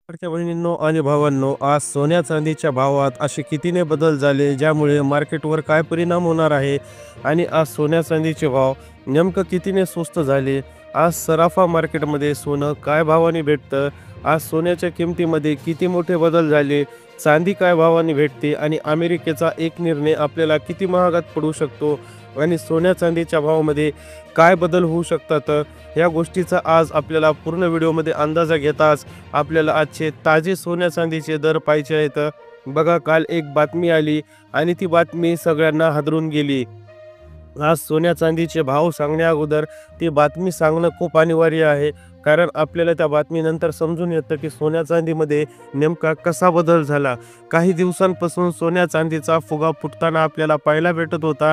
लाडक्या बहिणींनो आणि भावांनो, आज सोन्या चांदीच्या भावात असे कितीने बदल झाले, ज्यामुळे मार्केटवर काय परिणाम होणार आहे आणि आज सोन्या चांदीचे भाव नेमकं कितीने स्वस्त झाले. आज सराफा मार्केटमध्ये सोनं काय भावाने भेटतं, आज सोन्याच्या किमतीमध्ये किती मोठे बदल झाले, चांदी काय भावाने भेटते आणि अमेरिकेचा एक निर्णय आपल्याला किती महागात पडू शकतो आणि सोन्या चांदीच्या भावामध्ये काय बदल होऊ शकतात, या गोष्टीचा आज आपल्याला पूर्ण व्हिडिओमध्ये अंदाजा घेताच आपल्याला आजचे ताजे सोन्या चांदीचे दर पाहायचे आहेत. बघा, काल एक बातमी आली आणि ती बातमी सगळ्यांना हादरून गेली. आज सोन्या चांदीचे भाव सांगण्या अगोदर ती बातमी सांगणं खूप अनिवार्य आहे, कारण आपल्याला त्या बातमीनंतर समजून येतं की सोन्या चांदीमध्ये नेमका कसा बदल झाला. काही दिवसांपासून सोन्या चांदीचा फुगा फुटताना आपल्याला पाहायला भेटत होता.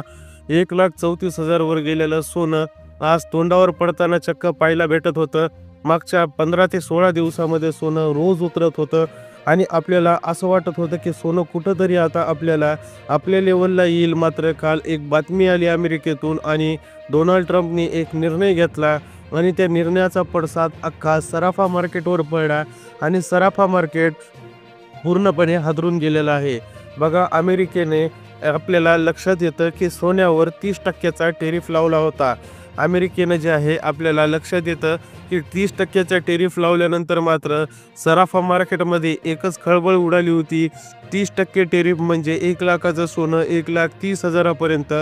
1,34,000 वर गेलेलं सोनं आज तोंडावर पडताना चक्क पाहायला भेटत होतं. मागच्या 15 ते 16 दिवसामध्ये सोनं रोज उतरत होतं आणि आपल्याला असं वाटत होतं की सोनं कुठंतरी आता आपल्याला आपल्या लेवलला येईल. मात्र काल एक बातमी आली अमेरिकेतून आणि डोनाल्ड ट्रम्पने एक निर्णय घेतला आणि त्या निर्णयाचा पडसाद अख्खा सराफा मार्केटवर पडला आणि सराफा मार्केट पूर्णपणे हादरून गेलेलं आहे. बघा, अमेरिकेने आपल्याला लक्षात येतं की सोन्यावर 30% टेरिफ लावला होता. अमेरिकेनं जे आहे आपल्याला लक्षात येतं की 30% टेरिफ लावल्यानंतर मात्र सराफा मार्केटमध्ये एकच खळबळ उडाली होती. 30% टेरिफ म्हणजे 1,00,000चं सोनं 1,30,000पर्यंत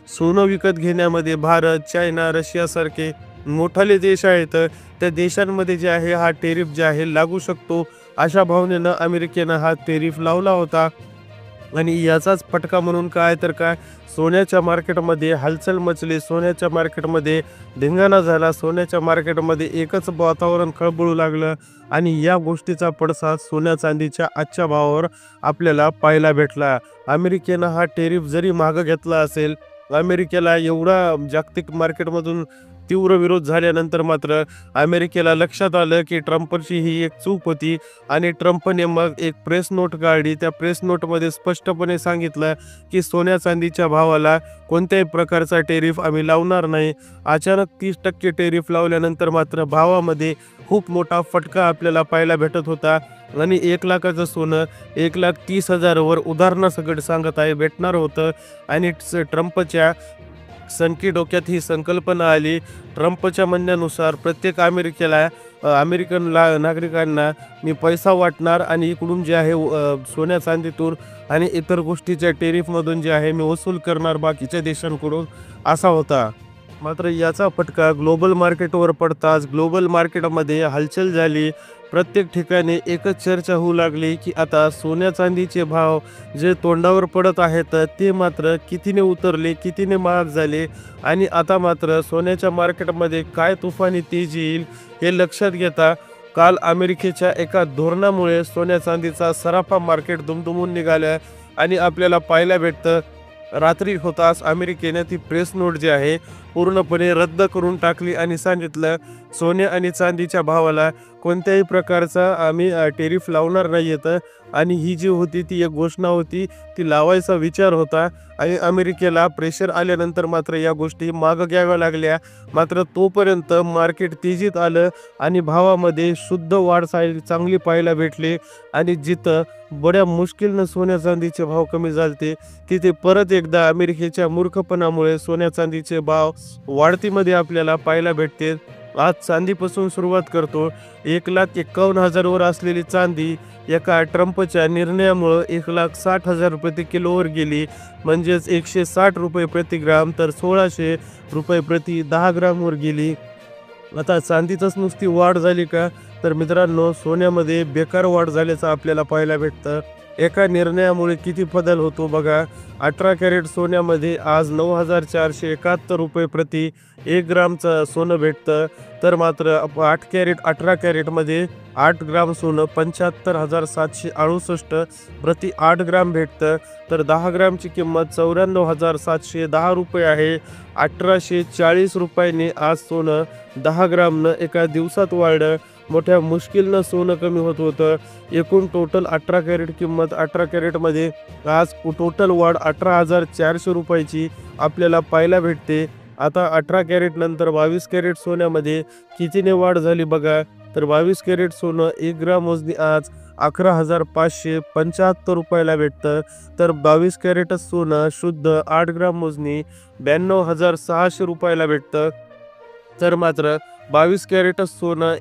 सोनं विकत घेण्यामध्ये भारत, चायना, रशियासारखे मोठाले देश आहेत. त्या देशांमध्ये जे आहे हा टेरिफ जे आहे लागू शकतो, अशा भावनेनं अमेरिकेनं हा टेरिफ लावला होता. आणि याचाच फटका म्हणून काय तर काय, सोन्याच्या मार्केटमध्ये हलचल मचली, सोन्याच्या मार्केटमध्ये धिंगाणा झाला, सोन्याच्या मार्केटमध्ये एकच वातावरण खळबळू लागलं आणि या गोष्टीचा पडसाद सोन्या चांदीच्या आजच्या भावावर आपल्याला पाहायला भेटला. अमेरिकेनं हा टेरिफ जरी मागं घेतला असेल, अमेरिकेला एवढा जागतिक मार्केटमधून तीव्र विरोध झाल्यानंतर मात्र अमेरिकेला लक्षात आलं की ट्रम्पची ही एक चूक होती आणि ट्रम्पने मग एक प्रेस नोट काढली. त्या प्रेस नोटमध्ये स्पष्टपणे सांगितलं की सोन्या चांदीच्या भावाला कोणत्याही प्रकारचा टेरिफ आम्ही लावणार नाही. अचानक 30% टेरिफ लावल्यानंतर मात्र भावामध्ये खूप मोठा फटका आपल्याला पाहायला भेटत होता आणि 1,00,000चं सोनं 1,30,000 वर उदाहरणासकट सांगत आहे भेटणार होतं आणि ट्रम्पच्या सनकी डोक्यात ही संकल्पना आली. ट्रम्पच्या म्हणण्यानुसार प्रत्येक अमेरिकन नागरिकांना मी पैसा वाटणार आणि इकडून जे आहे सोन्या चांदीतून आणि इतर गोष्टीच्या टेरिफमधून जे आहे मी वसूल करणार बाकीच्या देशांकडून, असा होता. मात्र याचा फटका ग्लोबल मार्केटवर पडताच ग्लोबल मार्केटमध्ये हलचल झाली. प्रत्येक ठिकाणी एकच चर्चा होऊ लागली की आता सोन्या चांदीचे भाव जे तोंडावर पडत आहेत ते मात्र कितीने उतरले, कितीने महाग झाले आणि आता मात्र सोन्याच्या मार्केटमध्ये काय तुफानी तेजी येईल हे लक्षात घेता काल अमेरिकेच्या एका धोरणामुळे सोन्या चांदीचा सराफा मार्केट दुमदुमून निघाला आणि आपल्याला पाहायला भेटतं रात्री होताच अमेरिकेने ती प्रेस नोट जी आहे पूर्णपणे रद्द करून टाकली आणि सांगितलं सोने आणि चांदीच्या भावाला कोणत्याही प्रकारचा आम्ही टेरिफ लावणार नाही येतं. आणि ही जी होती ती एक घोषणा होती, ती लावायचा विचार होता आणि अमेरिकेला प्रेशर आल्यानंतर मात्र या गोष्टी मागं घ्याव्या लागल्या. मात्र तोपर्यंत मार्केट तेजीत आलं आणि भावामध्ये शुद्ध वाढ चांगली पाहायला भेटली आणि जिथं बड्या मुश्किलनं सोन्या चांदीचे भाव कमी झालते तिथे परत एकदा अमेरिकेच्या मूर्खपणामुळे सोन्या चांदीचे भाव वाढतीमध्ये आपल्याला पाहायला भेटते. आज चांदीपासून सुरुवात करतो. 1,51,000 वर असलेली चांदी एका ट्रम्पच्या निर्णयामुळं 1,60,000 प्रति किलोवर गेली, म्हणजेच 160 रुपये प्रति ग्राम, तर 1,600 रुपये प्रति 10 ग्रामवर गेली. आता चांदीतच नुसती वाढ झाली का, तर मित्रांनो सोन्यामध्ये बेकार वाढ झाल्याचं आपल्याला पाहायला भेटतं. एका निर्णयामुळे किती बदल होतो बघा. 18 कॅरेट सोन्यामध्ये आज 9,471 रुपये प्रति 1 ग्रामचं सोनं भेटतं, तर मात्र 18 कॅरेटमध्ये 8 ग्राम सोनं 75,768 प्रति 8 ग्राम भेटतं, तर 10 ग्रामची किंमत 94,710 रुपये आहे. 1,840 रुपयाने आज सोनं 10 ग्रामनं एका दिवसात वाढलं. मोठ्या मुश्किलनं सोनं कमी होत होतं. एकूण टोटल 18 कॅरेट किंमत 18 कॅरेटमध्ये आज टोटल वाढ 18,400 रुपयाची आपल्याला पाहायला भेटते. आता 18 कॅरेट नंतर 22 कॅरेट सोन्यामध्ये कितीने वाढ झाली बघा. तर 22 कॅरेट सोनं 1 ग्राम मोजणी आज 11,575 रुपयाला भेटतं. तर 22 कॅरेटच सोनं शुद्ध 8 ग्राम मोजणी 92,600 रुपयाला भेटतं. तर मात्र 22 कॅरेटच सोनं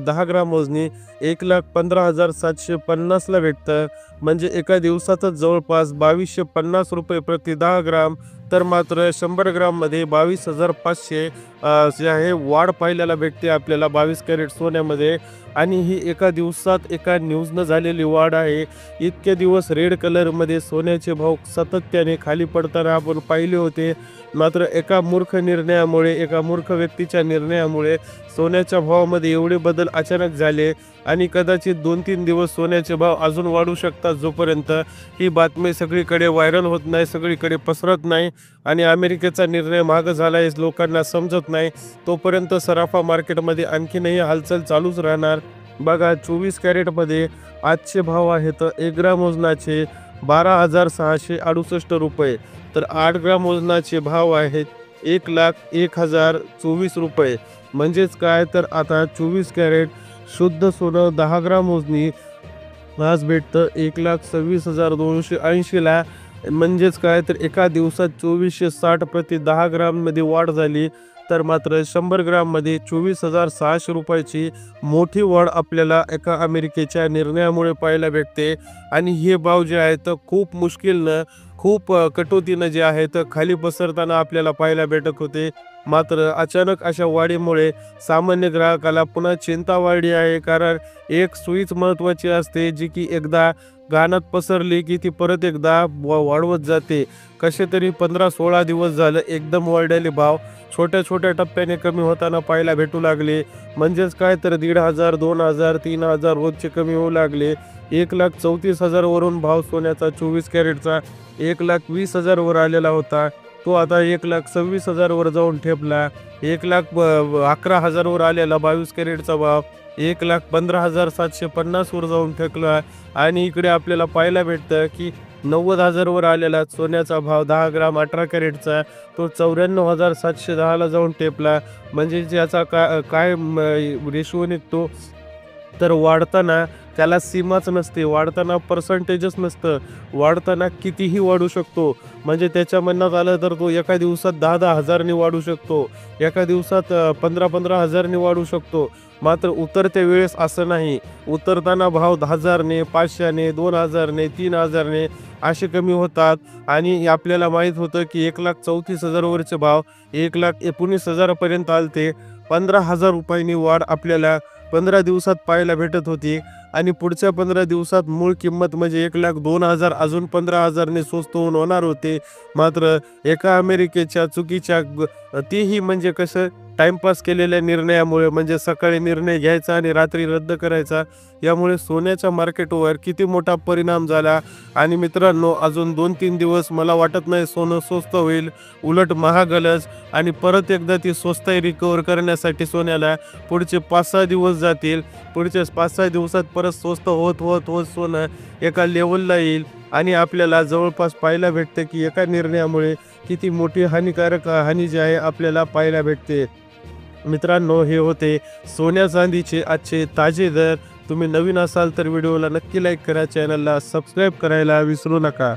10 ग्राम मोजणी 1,15,750 ला भेटतं. म्हणजे एका दिवसातच जवळपास 2,250 रुपये प्रति 10 ग्राम. तर मात्र 100 ग्राममध्ये 22,500 जे आहे वाढ पाहायला भेटते आपल्याला 22 कॅरेट सोन्यामध्ये. आणि ही एका दिवसात एका न्यूजनं झालेली वाढ आहे. इतके दिवस रेड कलरमध्ये सोन्याचे भाव सातत्याने खाली पडताना आपण पाहिले होते. मात्र एका मूर्ख व्यक्तीच्या निर्णयामुळे सोन्याच्या भावामध्ये एवढे बदल अचानक झाले आणि कदाचित 2-3 दिवस सोन्याचे भाव अजून वाढू शकतात, जोपर्यंत ही बातमी सगळीकडे व्हायरल होत नाही, सगळीकडे पसरत नाही आणि अमेरिकेचा निर्णय मागं झाला आहे लोकांना समजत नाही, तोपर्यंत सराफा मार्केटमध्ये आणखीनही हालचाल चालूच राहणार. बघा 24 कॅरेटमध्ये आजचे भाव आहेत 1 ग्राम वजनाचे 12,668 रुपये. तर 8 ग्राम वजनाचे भाव आहेत 1,01,024 रुपये. म्हणजेच काय, तर आता 24 कॅरेट शुद्ध सोनं 10 ग्राम मोजणी आज भेटतं 1,26,280 ला. म्हणजेच काय, तर एका दिवसात 2,460 प्रति 10 ग्राममध्ये वाढ झाली. तर मात्र 100 ग्राममध्ये 24,600 रुपयाची मोठी वाढ आपल्याला एका अमेरिकेच्या निर्णयामुळे पाहायला भेटते. आणि हे भाव जे आहेत खूप मुश्किलनं, खूप कटोतीनं जे आहेत खाली पसरताना आपल्याला पाहायला भेटत होते. मात्र अचानक अशा वाढीमुळे सामान्य ग्राहकाला पुन्हा चिंता वाढली आहे. कारण एक सुईच महत्त्वाची असते, जी की एकदा गाण्यात पसरली की ती परत एकदा वाढवत जाते. कसे तरी 15-16 दिवस झालं एकदम वाढलेले भाव छोट्या छोट्या टप्प्याने कमी होताना पाहायला भेटू लागले. म्हणजेच काय, तर 1,500, 2,000, 3,000 रोजचे कमी होऊ लागले. 1,34,000 वरून भाव सोन्याचा 24 कॅरेटचा 1,20,000 वर आलेला होता. तो आता 1,26,000 वर जाऊन ठेपला. 1,11,000 वर आलेला 22 कॅरेटचा भाव 1,15,750 वर जाऊन ठेकला. आणि इकडे आपल्याला पाहायला भेटतं की 90,000 वर आलेला सोन्याचा भाव 10 ग्राम 18 कॅरेटचा तो 94,710 ला जाऊन टेपला. म्हणजे याचा काय रेशो निघतो, तर वाढताना त्याला सीमाच नसते, वाढताना पर्सेंटेजच नसतं, वाढताना कितीही वाढू शकतो. म्हणजे त्याच्या म्हणण्यात आलं तर तो एका दिवसात 10-10 हजारनी वाढू शकतो, एका दिवसात 15-15 हजारनी वाढू शकतो. मात्र उतरत्या वेळेस असं नाही. उतरताना भाव 10,000ने, 500ने, 2,000ने, 3,000ने असे कमी होतात. आणि आपल्याला माहीत होतं की 1,34,000 वरचे भाव 1,19,000 पर्यंत आलते. 15,000 रुपयांनी वाढ आपल्याला 15 दिवसात पाहायला भेटत होती. आणि पुढच्या 15 दिवसात मूळ किंमत म्हणजे 1,02,000 अजून 15,000ने स्वस्त होणार होते. मात्र एका अमेरिकेच्या चुकीच्या तेही म्हणजे कसं टाइमपास केलेल्या निर्णयामुळे, म्हणजे सकाळी निर्णय घ्यायचा आणि रात्री रद्द करायचा, यामुळे सोन्याच्या मार्केटवर किती मोठा परिणाम झाला. आणि मित्रांनो, अजून 2-3 दिवस मला वाटत नाही सोनं स्वस्त होईल, उलट महागलच. आणि परत एकदा ती स्वस्ताई रिकवर करण्यासाठी सोन्याला पुढचे 5-6 दिवस जातील. पुढच्या 5-6 दिवसात परत स्वस्त होत होत होत सोनं एका लेवलला येईल. आणि आपल्याला जवळपास पाहायला भेटते की एका निर्णयामुळे किती मोठी हानिकारक हानी जी आहे आपल्याला पाहायला भेटते. मित्रांनो, हे होते सोन्या चांदीचे आजचे ताजे दर. तुम्ही नवीन असाल तर व्हिडिओला नक्की लाईक करा, चॅनलला सबस्क्राईब करायला विसरू नका.